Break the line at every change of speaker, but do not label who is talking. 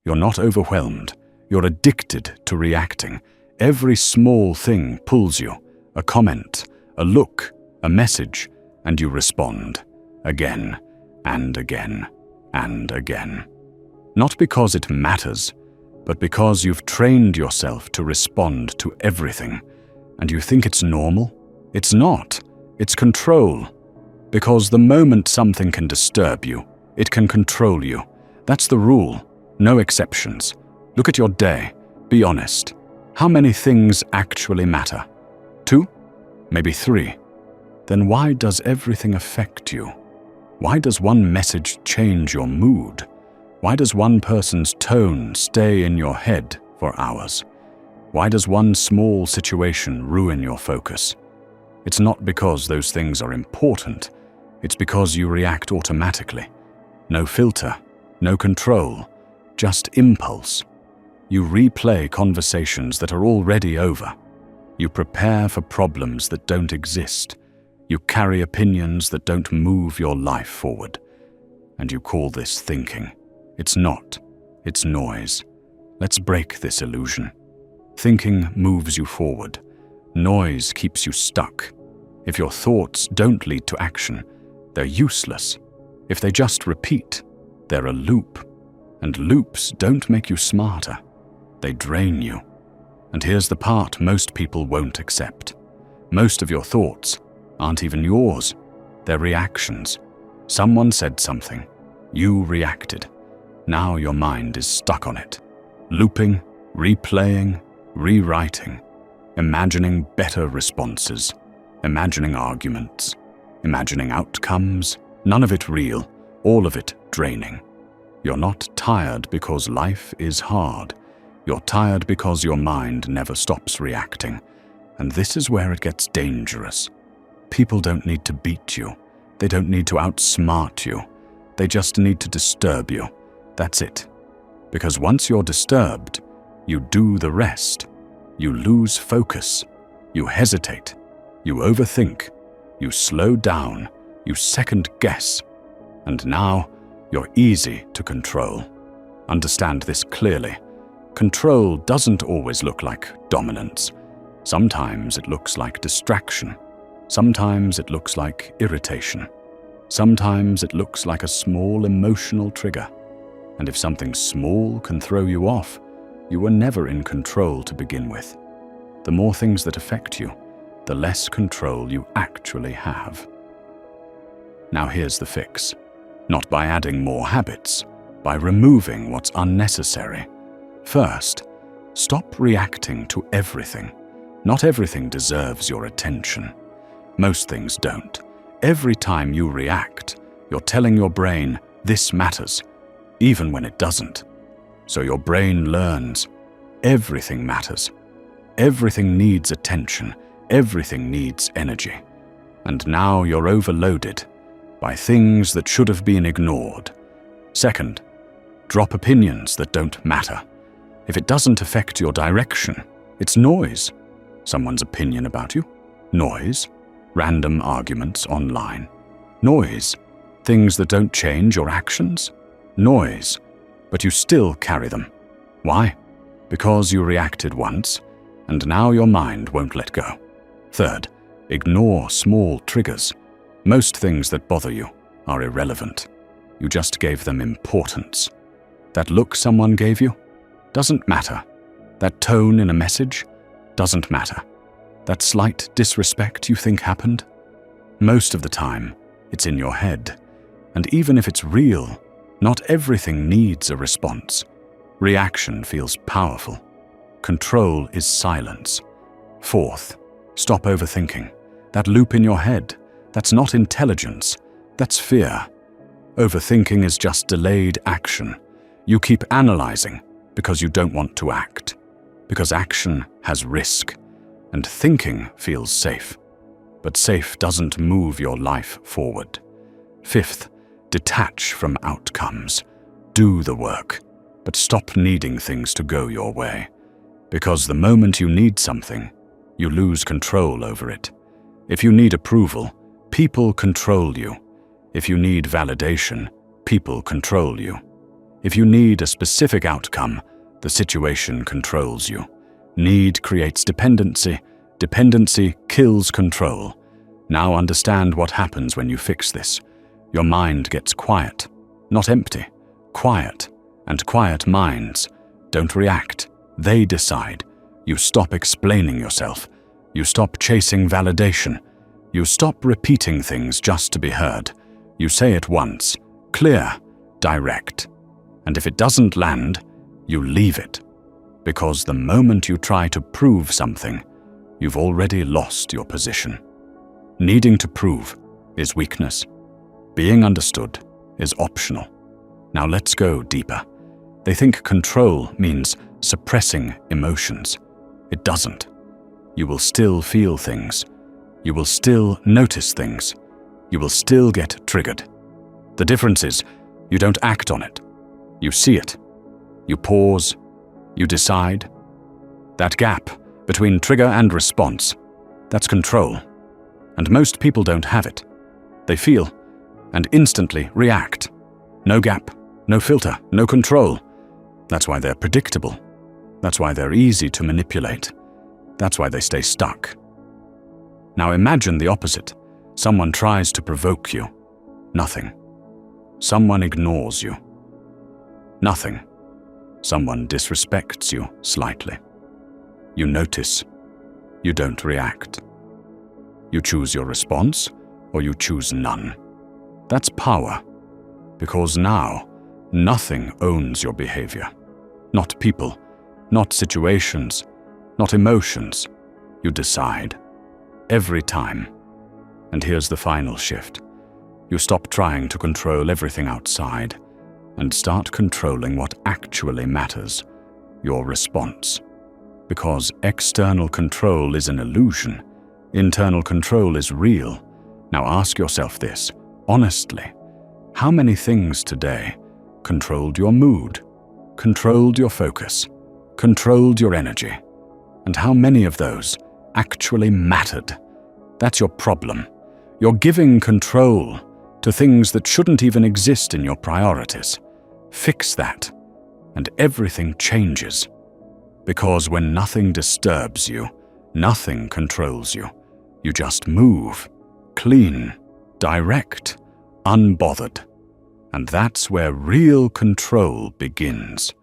You're not overwhelmed. You're addicted to reacting. Every small thing pulls you. A comment, a look, a message, and you respond. Again, and again, and again. Not because it matters, but because you've trained yourself to respond to everything. And you think it's normal? It's not. It's control. Because the moment something can disturb you, it can control you. That's the rule. No exceptions. Look at your day. Be honest. How many things actually matter? 2? Maybe 3. Then why does everything affect you? Why does one message change your mood? Why does one person's tone stay in your head for hours? Why does one small situation ruin your focus? It's not because those things are important. It's because you react automatically. No filter, no control, just impulse. You replay conversations that are already over. You prepare for problems that don't exist. You carry opinions that don't move your life forward. And you call this thinking. It's not. It's noise. Let's break this illusion. Thinking moves you forward. Noise keeps you stuck. If your thoughts don't lead to action, they're useless. If they just repeat, they're a loop. And loops don't make you smarter. They drain you. And here's the part most people won't accept. Most of your thoughts aren't even yours. They're reactions. Someone said something. You reacted. Now your mind is stuck on it. Looping, replaying, rewriting. Imagining better responses. Imagining arguments. Imagining outcomes. None of it real. All of it draining. You're not tired because life is hard. You're tired because your mind never stops reacting. And this is where it gets dangerous. People don't need to beat you. They don't need to outsmart you. They just need to disturb you. That's it. Because once you're disturbed, you do the rest. You lose focus. You hesitate. You overthink. You slow down. You second guess. And now, you're easy to control. Understand this clearly. Control doesn't always look like dominance. Sometimes it looks like distraction. Sometimes it looks like irritation. Sometimes it looks like a small emotional trigger. And if something small can throw you off, you were never in control to begin with. The more things that affect you, the less control you actually have. Now here's the fix. Not by adding more habits, by removing what's unnecessary. First, stop reacting to everything. Not everything deserves your attention. Most things don't. Every time you react, you're telling your brain, this matters, even when it doesn't. So your brain learns, everything matters. Everything needs attention. Everything needs energy. And now you're overloaded by things that should have been ignored. Second, drop opinions that don't matter. If it doesn't affect your direction, it's noise. Someone's opinion about you? Noise. Random arguments online? Noise. Things that don't change your actions? Noise. But you still carry them. Why? Because you reacted once, and now your mind won't let go. Third, ignore small triggers. Most things that bother you are irrelevant. You just gave them importance. That look someone gave you doesn't matter. That tone in a message doesn't matter. That slight disrespect you think happened? Most of the time, it's in your head. And even if it's real, not everything needs a response. Reaction feels powerful. Control is silence. Fourth, stop overthinking. That loop in your head, that's not intelligence, that's fear. Overthinking is just delayed action. You keep analyzing because you don't want to act. Because action has risk. And thinking feels safe. But safe doesn't move your life forward. Fifth, detach from outcomes. Do the work, but stop needing things to go your way. Because the moment you need something, you lose control over it. If you need approval, people control you. If you need validation, people control you. If you need a specific outcome, the situation controls you. Need creates dependency. Dependency kills control. Now understand what happens when you fix this. Your mind gets quiet, not empty. Quiet, and quiet minds don't react. They decide. You stop explaining yourself. You stop chasing validation. You stop repeating things just to be heard. You say it once, clear, direct. And if it doesn't land, you leave it. Because the moment you try to prove something, you've already lost your position. Needing to prove is weakness. Being understood is optional. Now let's go deeper. They think control means suppressing emotions. It doesn't. You will still feel things. You will still notice things. You will still get triggered. The difference is, you don't act on it. You see it. You pause. You decide. That gap between trigger and response, that's control. And most people don't have it. They feel and instantly react. No gap, no filter, no control. That's why they're predictable. That's why they're easy to manipulate. That's why they stay stuck. Now imagine the opposite. Someone tries to provoke you. Nothing. Someone ignores you. Nothing. Someone disrespects you slightly. You notice. You don't react. You choose your response, or you choose none. That's power. Because now, nothing owns your behavior. Not people, not situations, not emotions. You decide. Every time. And here's the final shift. You stop trying to control everything outside and start controlling what actually matters, your response. Because external control is an illusion. Internal control is real. Now ask yourself this, honestly. How many things today controlled your mood, controlled your focus, controlled your energy? And how many of those actually mattered? That's your problem. You're giving control to things that shouldn't even exist in your priorities. Fix that, and everything changes. Because when nothing disturbs you, nothing controls you. You just move, clean, direct, unbothered. And that's where real control begins.